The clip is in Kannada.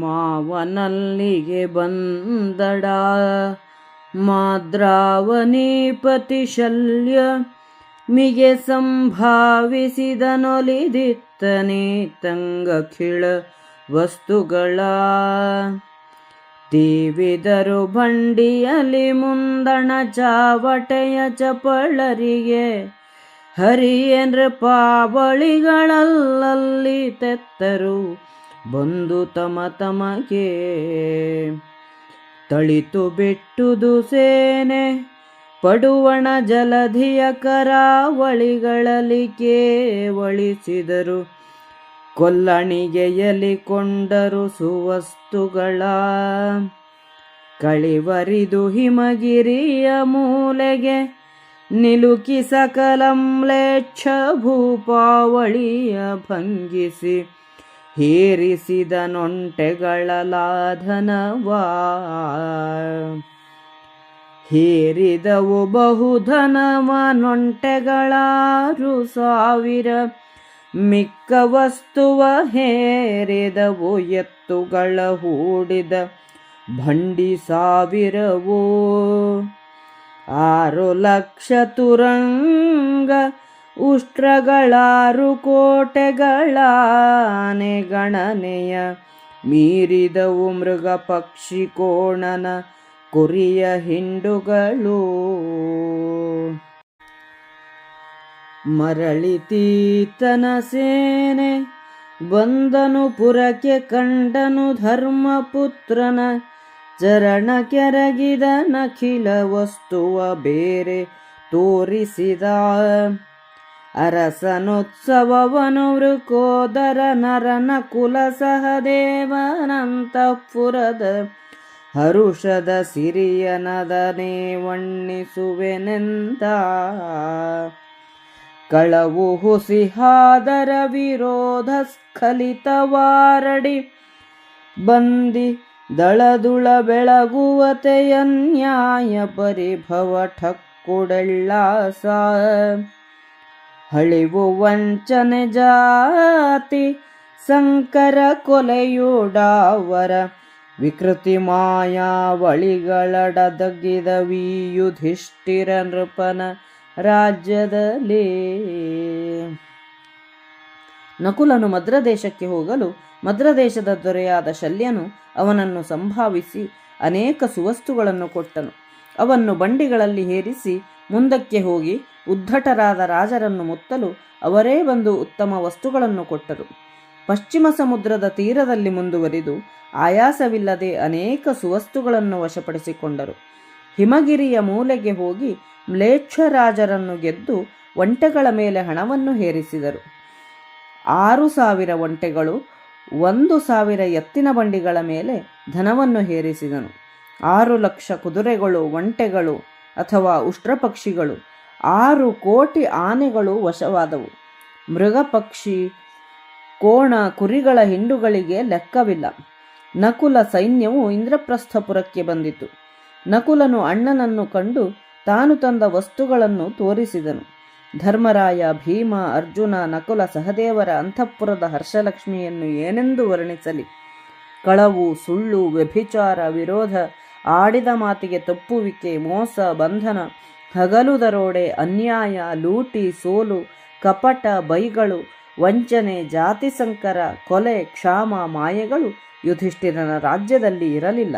ಮಾವನಲ್ಲಿಗೆ ಬಂದಡ ಮಾದ್ರಾವನೀಪತಿ ಶಲ್ಯ ಮಿಗೆ ಸಂಭಾವಿಸಿದನೊಲಿದಿತ್ತನೇ ತಂಗಖಿಳ ವಸ್ತುಗಳ ತೀವಿದರು ಬಂಡಿಯಲಿ ಮುಂದಣ ಚಾವಟೆಯ ಚಪಳರಿಗೆ ಹರಿಯ ನೃಪಾವಳಿಗಳಲ್ಲಲ್ಲಿ ತೆತ್ತರು ಬಂದು ತಮಗೆ ತಳಿತು ಬಿಟ್ಟುದು ಸೇನೆ ಪಡುವಣ ಜಲಧಿಯ ಕರಾವಳಿಗಳಲ್ಲಿ ಕೇವಳಿಸಿದರು ಕೊಲ್ಲಣಿಗೆಯಲಿ ಕೊಂಡರು ಸುವಸ್ತುಗಳ ಕಳಿವರಿದು ಹಿಮಗಿರಿಯ ಮೂಲೆಗೆ ನಿಲುಕಿ ಸಕಲಂಲೇಚ್ಛ ಭೂಪಾವಳಿಯ ಭಂಗಿಸಿ ಹೇರಿಸಿದ ನೊಂಟೆಗಳ ಲಾಧನವಾ ಹೇರಿದವು ಬಹುಧನವ ನೊಂಟೆಗಳಾರು ಸಾವಿರ ಮಿಕ್ಕ ವಸ್ತುವ ಹೇರಿದವು ಎತ್ತುಗಳ ಹೂಡಿದ ಭಂಡಿ ಸಾವಿರವೋ 6 ಲಕ್ಷ ತುರಂಗ ಉಷ್ಟ್ರಗಳಾರು ಕೋಟೆಗಳಾನೆ ಗಣನೆಯ ಮೀರಿದವು ಮೃಗ ಪಕ್ಷಿ ಕೋಣನ ಕುರಿಯ ಹಿಂಡುಗಳು ಮರಳಿತೀತನ ಸೇನೆ ಬಂದನು ಪುರಕ್ಕೆ ಕಂಡನು ಧರ್ಮಪುತ್ರನ ಚರಣ ಕೆರಗಿದ ನಖಿಲ ವಸ್ತುವ ಬೇರೆ ತೋರಿಸಿದ ಅರಸನೋತ್ಸವವನು ವೃಕೋದರ ನರನ ಕುಲ ಸಹದೇವನಂತಃಪುರದ ಹರುಷದ ಸಿರಿಯನದನೇ ವರ್ಣಿಸುವೆನೆಂದ ಕಳವು ಹುಸಿಹಾದರ ವಿರೋಧ ಸ್ಖಲಿತವಾರಡಿ ಬಂದಿ ದಳದುಳ ಬೆಳಗುವತೆಯ ನ್ಯಾಯ ಪರಿಭವ ಠಕ್ಕುಡೆಳ್ಳಾಸ ಹಳಿವು ವಂಚನೆ ಜಾತಿ ಸಂಕರ ಕೊಲೆಯುಡಾವರ ವಿಕೃತಿ ಮಾಯಾವಳಿಗಳಡದಗಿದವೀ ಯುಧಿಷ್ಠಿರ ನೃಪನ ರಾಜ್ಯದಲ್ಲಿ. ನಕುಲನು ಮದ್ರದೇಶಕ್ಕೆ ಹೋಗಲು ಮದ್ರದೇಶದ ದೊರೆಯಾದ ಶಲ್ಯನು ಅವನನ್ನು ಸಂಭಾವಿಸಿ ಅನೇಕ ಸುವಸ್ತುಗಳನ್ನು ಕೊಟ್ಟನು. ಅವನ್ನು ಬಂಡಿಗಳಲ್ಲಿ ಹೇರಿಸಿ ಮುಂದಕ್ಕೆ ಹೋಗಿ ಉದ್ಧಟರಾದ ರಾಜರನ್ನು ಮುತ್ತಲು ಅವರೇ ಬಂದು ಉತ್ತಮ ವಸ್ತುಗಳನ್ನು ಕೊಟ್ಟರು. ಪಶ್ಚಿಮ ಸಮುದ್ರದ ತೀರದಲ್ಲಿ ಮುಂದುವರಿದು ಆಯಾಸವಿಲ್ಲದೆ ಅನೇಕ ಸುವಸ್ತುಗಳನ್ನು ವಶಪಡಿಸಿಕೊಂಡರು. ಹಿಮಗಿರಿಯ ಮೂಲೆಗೆ ಹೋಗಿ ಮ್ಲೇಚ್ಛ ರಾಜರನ್ನು ಗೆದ್ದು ಒಂಟೆಗಳ ಮೇಲೆ ಹಣವನ್ನು ಹೇರಿಸಿದರು. 6,000 ಒಂಟೆಗಳು 1,000 ಎತ್ತಿನ ಬಂಡಿಗಳ ಮೇಲೆ ಧನವನ್ನು ಹೇರಿಸಿದನು. 6 ಲಕ್ಷ ಕುದುರೆಗಳು, ಒಂಟೆಗಳು ಅಥವಾ ಉಷ್ಟ್ರಪಕ್ಷಿಗಳು, 6 ಕೋಟಿ ಆನೆಗಳು ವಶವಾದವು. ಮೃಗ ಪಕ್ಷಿ ಕೋಣ ಕುರಿಗಳ ಹಿಂಡುಗಳಿಗೆ ಲೆಕ್ಕವಿಲ್ಲ. ನಕುಲ ಸೈನ್ಯವು ಇಂದ್ರಪ್ರಸ್ಥಪುರಕ್ಕೆ ಬಂದಿತು. ನಕುಲನು ಅಣ್ಣನನ್ನು ಕಂಡು ತಾನು ತಂದ ವಸ್ತುಗಳನ್ನು ತೋರಿಸಿದನು. ಧರ್ಮರಾಯ, ಭೀಮ, ಅರ್ಜುನ, ನಕುಲ ಸಹದೇವರ ಅಂತಃಪುರದ ಹರ್ಷಲಕ್ಷ್ಮಿಯನ್ನು ಏನೆಂದು ವರ್ಣಿಸಲಿ? ಕಳವು, ಸುಳ್ಳು, ವ್ಯಭಿಚಾರ, ವಿರೋಧ, ಆಡಿದ ಮಾತಿಗೆ ತಪ್ಪುವಿಕೆ, ಮೋಸ, ಬಂಧನ, ಹಗಲು ದರೋಡೆ, ಅನ್ಯಾಯ, ಲೂಟಿ, ಸೋಲು, ಕಪಟ, ಬೈಗಳು, ವಂಚನೆ, ಜಾತಿ ಸಂಕರ, ಕೊಲೆ, ಕ್ಷಾಮ, ಮಾಯೆಗಳು ಯುಧಿಷ್ಠಿರನ ರಾಜ್ಯದಲ್ಲಿ ಇರಲಿಲ್ಲ.